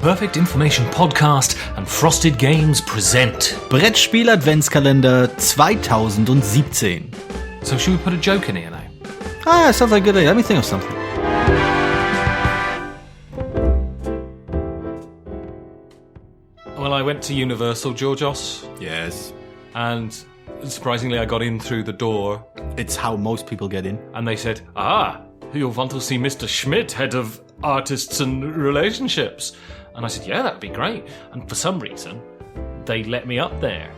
Perfect Information Podcast and Frosted Games present Brettspiel-Adventskalender 2017. So should we put a joke in here now? Sounds like a good idea. Let me think of something. Well, I went to Universal, Georgios, Yes. and surprisingly I got in through the door, It's how most people get in. and they said, you'll want to see Mr. Schmidt, head of artists and relationships. And I said, yeah, that'd be great. And for some reason, they let me up there.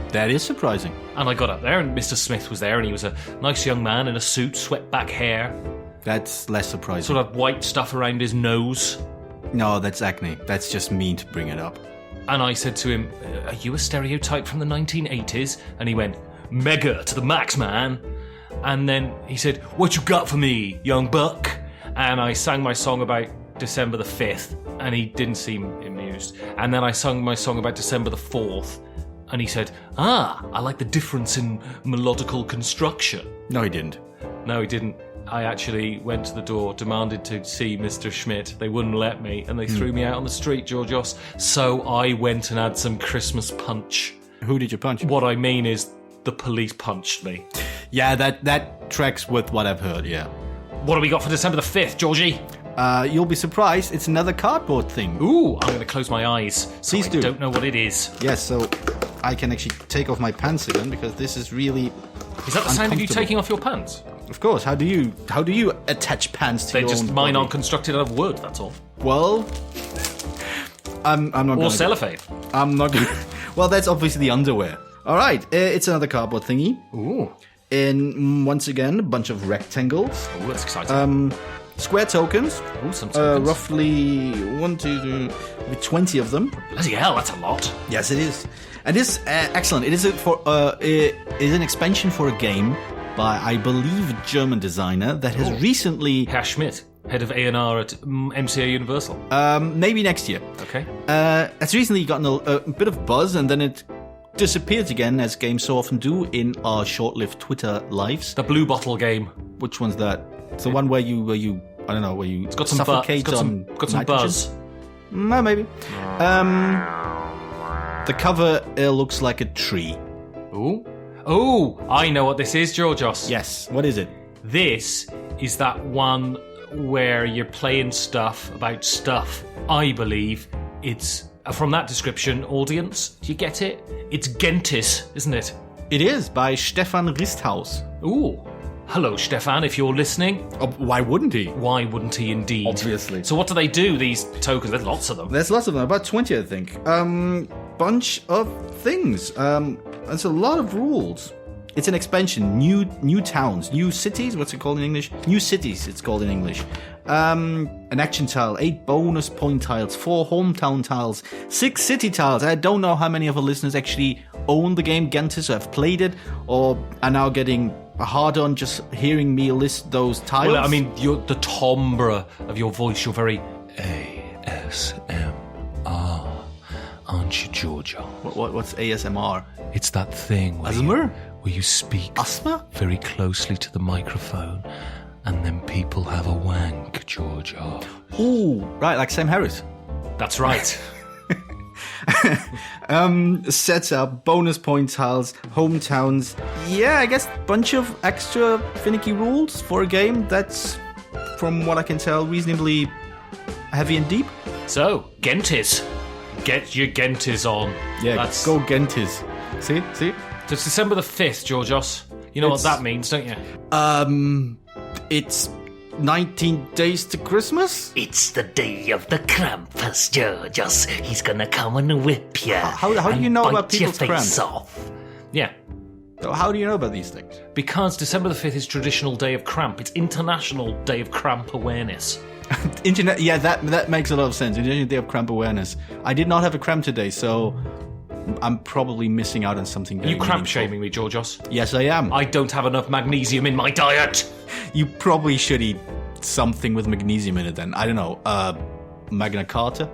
That is surprising. And I got up there, and Mr. Smith was there, and he was a nice young man in a suit, swept back hair, That's less surprising. sort of white stuff around his nose. No, that's acne. That's just mean to bring it up. And I said to him, are you a stereotype from the 1980s? And he went, mega to the max, man. And then he said, what you got for me, young buck? And I sang my song about December the 5th, and he didn't seem amused. And then I sung my song about December the 4th, and he said, I like the difference in melodical construction. No, he didn't. No, he didn't. I actually went to the door, demanded to see Mr. Schmidt. They wouldn't let me, and they threw me out on the street, Georgios. So I went and had some Christmas punch. Who did you punch? What I mean is, the police punched me. Yeah, that tracks with what I've heard, yeah. What do we got for December the 5th, Georgie? You'll be surprised. It's another cardboard thing. Ooh, I'm going to close my eyes. So Please I do. don't know what it is. Yes, so I can actually take off my pants again because this is really Is that the sound of you uncomfortable. taking off your pants? Of course. How do you attach pants to They your just own mine body? aren't constructed out of wood. That's all. Well, I'm not Or gonna cellophane. I'm not gonna... Well, that's obviously the underwear. All right, it's another cardboard thingy. Ooh, In, once again, a bunch of rectangles. ooh, that's exciting. Square tokens. Ooh, some tokens. Roughly 20 of them. Bloody hell, that's a lot. Yes, it is. And this excellent. It is an expansion for a game by, I believe, a German designer that has recently... Herr Schmidt, head of A&R at MCA Universal. maybe next year. Okay. It's recently gotten a bit of buzz, and then it disappeared again, as games so often do in our short-lived Twitter lives. The Blue Bottle game. Which one's that? It's the one where you I don't know, where you It's got some suffocate got on some nitrogen? buzz. No, maybe. The cover looks like a tree. Ooh. Oh, I know what this is, Georgios. Yes. What is it? This is that one where you're playing stuff about stuff. I believe it's, from that description, audience, do you get it? It's Gentis, isn't it? It is by Stefan Risthaus. Ooh. Hello, Stefan, if you're listening. Oh, why wouldn't he? Why wouldn't he indeed? Obviously. So what do they do, these tokens? There's lots of them. There's lots of them, about 20, I think. Bunch of things. There's a lot of rules. It's an expansion. New towns, new cities. What's it called in English? New cities. It's called in English. An action tile, 8 bonus point tiles, 4 hometown tiles, 6 city tiles. I don't know how many of our listeners actually own the game Gentis or have played it, or are now getting hard on just hearing me list those tiles. Well, I mean, you're the timbre of your voice. You're very ASMR, aren't you, Georgia? what's ASMR? It's that thing where ASMR? where you speak Asthma? very closely to the microphone, and then people have a wank, Georgia. Ooh, right, like Sam Harris. That's right. Sets up, bonus point tiles, hometowns. Yeah, I guess bunch of extra finicky rules for a game that's, from what I can tell, reasonably heavy and deep. So, Gentis. Get your Gentis on. Yeah, That's, go Gentis. See? So it's December the 5th, Georgios. You know what that means, don't you? It's 19 days to Christmas? It's the day of the Krampus, Georgios. He's gonna come and whip you. How do you know and about bite your people's face cramps? off. Yeah. So how do you know about these things? Because December the 5th is traditional day of cramp. It's International Day of Cramp Awareness. Internet, yeah, that makes a lot of sense. International Day of Cramp Awareness. I did not have a cramp today, so I'm probably missing out on something very You cramp meaningful. shaming me, Georgios. Yes, I am. I don't have enough magnesium in my diet. You probably should eat something with magnesium in it then. I don't know, Magna Carta?